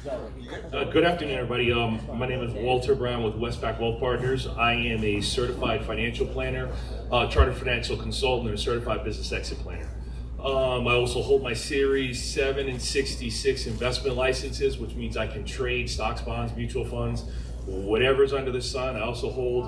Good afternoon, everybody. My name is Walter Brown with Westpac Wealth Partners. I am a certified financial planner, chartered financial consultant, and a certified business exit planner. I also hold my Series 7 and 66 investment licenses, which means I can trade stocks, bonds, mutual funds, whatever's under the sun. I also hold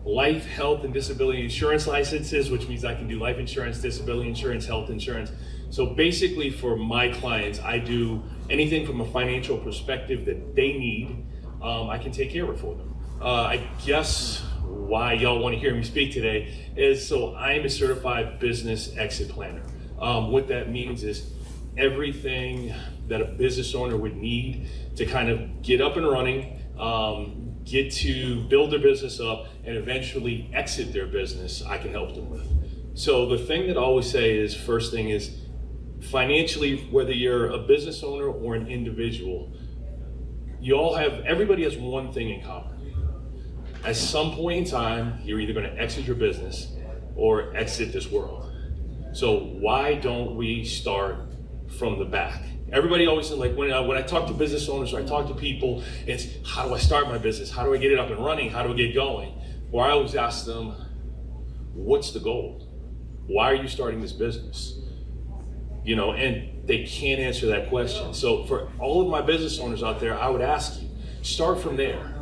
life, health, and disability insurance licenses, which means I can do life insurance, disability insurance, health insurance. So basically for my clients, I do anything from a financial perspective that they need. I can take care of it for them. I guess why y'all want to hear me speak today is so I'm a certified business exit planner. What that means is everything that a business owner would need to kind of get up and running, get to build their business up, and eventually exit their business, I can help them with. So the thing that I always say is, first thing is, financially, whether you're a business owner or an individual, everybody has one thing in common. At some point in time, you're either going to exit your business or exit this world. So why don't we start from the back? Everybody always says, like when I talk to business owners or I talk to people, it's how do I start my business? How do I get it up and running? How do I get going? Or I always ask them, what's the goal? Why are you starting this business? And they can't answer that question. So for all of my business owners out there, I would ask you, start from there.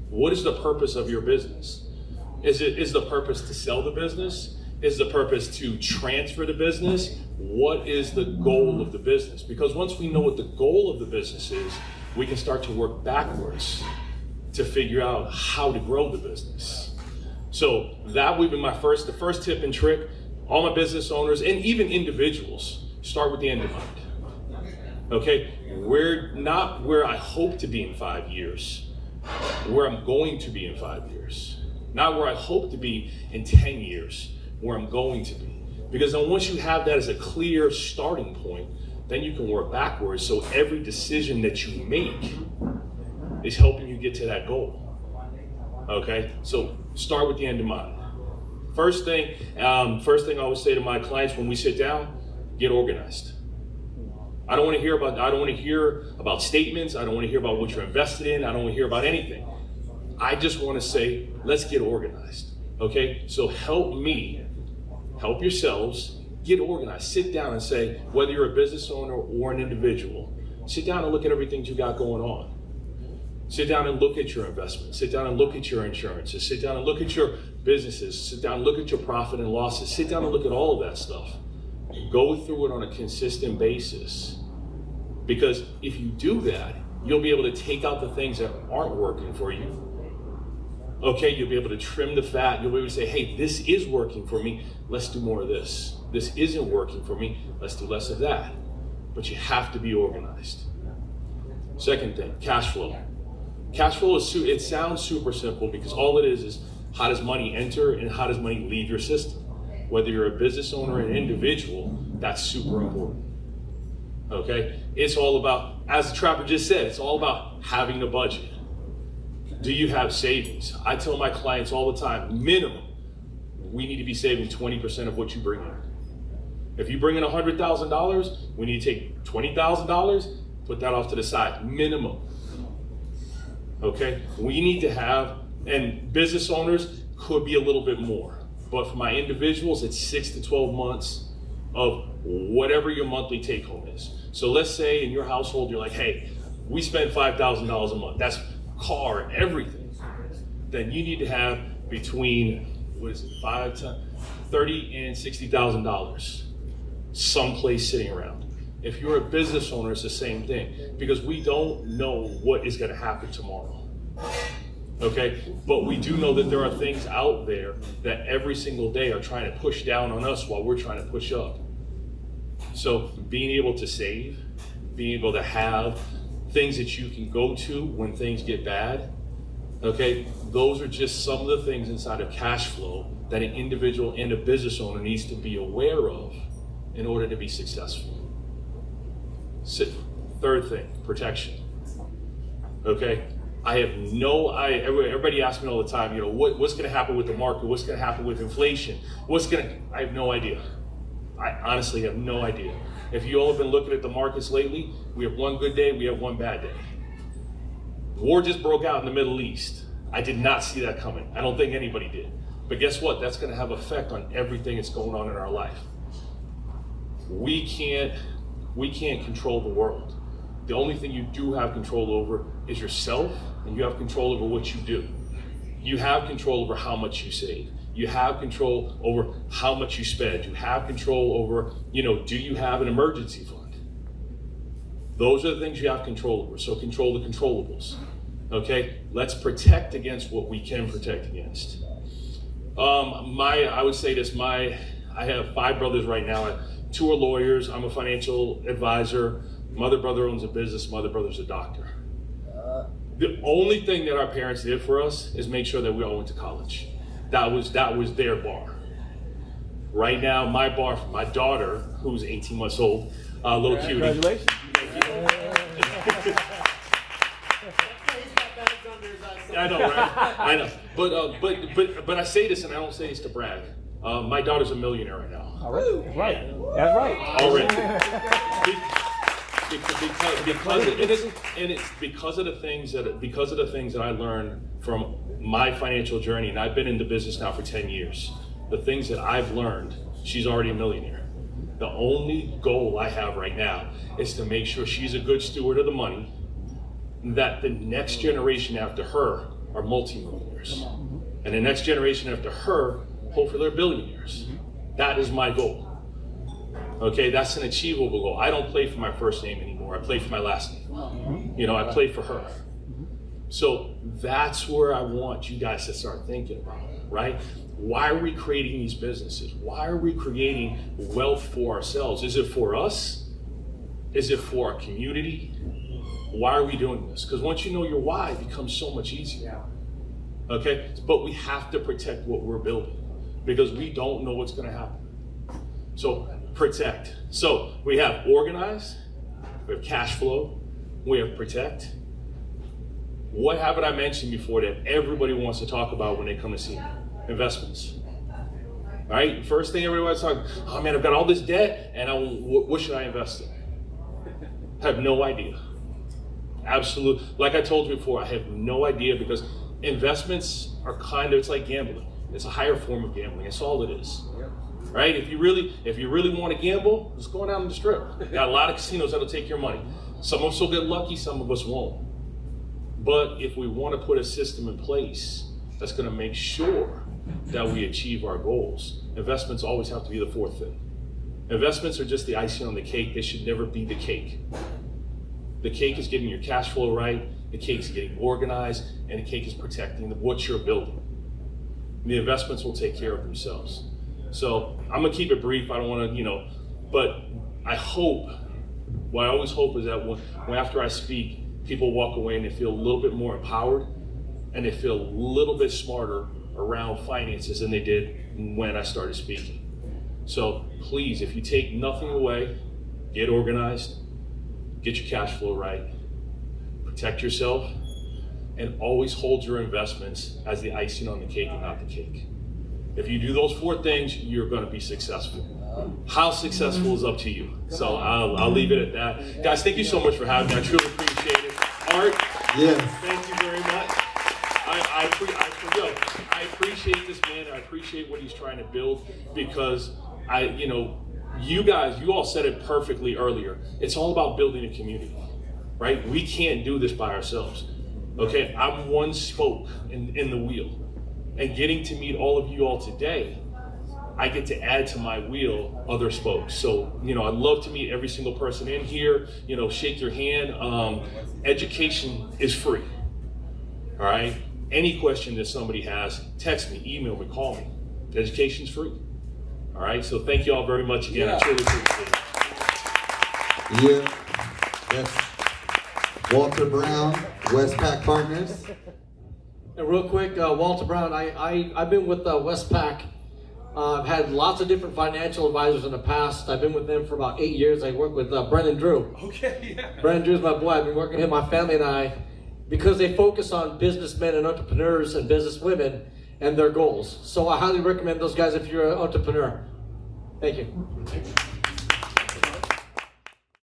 What is the purpose of your business? Is the purpose to sell the business? Is the purpose to transfer the business? What is the goal of the business? Because once we know what the goal of the business is, we can start to work backwards to figure out how to grow the business. So that would be the first tip and trick. All my business owners and even individuals, start with the end in mind. Okay, we're not where I hope to be in 5 years, where I'm going to be in 5 years. Not where I hope to be in 10 years, where I'm going to be. Because then once you have that as a clear starting point, then you can work backwards. So every decision that you make is helping you get to that goal. Okay, so start with the end in mind. First thing I always say to my clients when we sit down, get organized. I don't want to hear about statements. I don't want to hear about what you're invested in. I don't want to hear about anything. I just want to say, let's get organized. Okay? So help yourselves get organized. Sit down and say, whether you're a business owner or an individual, sit down and look at everything you got going on. Sit down and look at your investments. Sit down and look at your insurances. Sit down and look at your businesses. Sit down and look at your profit and losses. Sit down and look at all of that stuff. Go through it on a consistent basis, because if you do that, you'll be able to take out the things that aren't working for you. Okay, you'll be able to trim the fat. You'll be able to say, hey, this is working for me. Let's do more of this. This isn't working for me. Let's do less of that. But you have to be organized. Second thing, cash flow. Cash flow it sounds super simple because all it is how does money enter and how does money leave your system? Whether you're a business owner or an individual, that's super important. Okay? It's all about, as the Trapper just said, it's all about having a budget. Do you have savings? I tell my clients all the time, minimum, we need to be saving 20% of what you bring in. If you bring in $100,000, we need to take $20,000, put that off to the side, minimum. Okay? We need to have, and business owners could be a little bit more. But for my individuals, it's 6 to 12 months of whatever your monthly take home is. So let's say in your household, you're like, hey, we spend $5,000 a month. That's car and everything. Then you need to have between, $30,000 and $60,000 someplace sitting around. If you're a business owner, it's the same thing, because we don't know what is going to happen tomorrow. Okay, but we do know that there are things out there that every single day are trying to push down on us while we're trying to push up. So being able to save, being able to have things that you can go to when things get bad, okay, those are just some of the things inside of cash flow that an individual and a business owner needs to be aware of in order to be successful. Third thing, protection. Okay, everybody asks me all the time, what's going to happen with the market? What's going to happen with inflation? I have no idea. I honestly have no idea. If you all have been looking at the markets lately, we have one good day, we have one bad day. War just broke out in the Middle East. I did not see that coming. I don't think anybody did. But guess what? That's going to have effect on everything that's going on in our life. We can't control the world. The only thing you do have control over is yourself, and you have control over what you do. You have control over how much you save. You have control over how much you spend. You have control over, do you have an emergency fund? Those are the things you have control over. So control the controllables. Okay, let's protect against what we can protect against. I would say this, I have 5 brothers right now. 2 are lawyers. I'm a financial advisor. My other brother owns a business. My other brother's a doctor. The only thing that our parents did for us is make sure that we all went to college. That was their bar. Right now, my bar for my daughter, who's 18 months old, little cutie. Congratulations. I know, right? I know. But I say this, and I don't say this to brag. My daughter's a millionaire right now. All right. That's right. That's right. Already. Because of the things that I learned from my financial journey, and I've been in the business now for 10 years. The things that I've learned, she's already a millionaire. The only goal I have right now is to make sure she's a good steward of the money, that the next generation after her are multimillionaires. And the next generation after her, hopefully they're billionaires. That is my goal. Okay, that's an achievable goal. I don't play for my first name anymore. I play for my last name. I play for her. So that's where I want you guys to start thinking about, right? Why are we creating these businesses? Why are we creating wealth for ourselves? Is it for us? Is it for our community? Why are we doing this? Because once you know your why, it becomes so much easier. Okay, but we have to protect what we're building because we don't know what's going to happen. So protect. So we have organize, we have cash flow, we have protect. What haven't I mentioned before that everybody wants to talk about when they come to see me? Investments. All right, first thing everybody wants to talk, oh man, I've got all this debt and what should I invest in? I have no idea. Absolutely. Like I told you before, I have no idea because investments are it's like gambling. It's a higher form of gambling. That's all it is. Right? If you really want to gamble, just go down the strip. Got a lot of casinos that'll take your money. Some of us will get lucky, some of us won't. But if we want to put a system in place that's going to make sure that we achieve our goals, investments always have to be the fourth thing. Investments are just the icing on the cake. They should never be the cake. The cake is getting your cash flow right, the cake is getting organized, and the cake is protecting what you're building. The investments will take care of themselves. So I'm gonna keep it brief. I don't want to, but I hope. What I always hope is that when after I speak, people walk away and they feel a little bit more empowered, and they feel a little bit smarter around finances than they did when I started speaking. So please, if you take nothing away, get organized, get your cash flow right, protect yourself, and always hold your investments as the icing on the cake and not the cake. If you do those 4 things, you're going to be successful. How successful is up to you. So I'll leave it at that. Guys, thank you so much for having me. I truly appreciate it. Art, thank you very much. I appreciate this man. I appreciate what he's trying to build because you all said it perfectly earlier. It's all about building a community, right? We can't do this by ourselves. Okay, I'm one spoke in the wheel. And getting to meet all of you all today, I get to add to my wheel other spokes. So, I'd love to meet every single person in here, shake your hand. Education is free, all right? Any question that somebody has, text me, email me, call me. Education's free, all right? So thank you all very much again. I truly appreciate it. Yes. Walter Brown, Westpac Partners. And real quick, Walter Brown, I've been with Westpac. I've had lots of different financial advisors in the past. I've been with them for about 8 years. I work with Brendan Drew. Okay, yeah. Brendan Drew's my boy. I've been working with him, my family and I, because they focus on businessmen and entrepreneurs and businesswomen and their goals. So I highly recommend those guys if you're an entrepreneur. Thank you.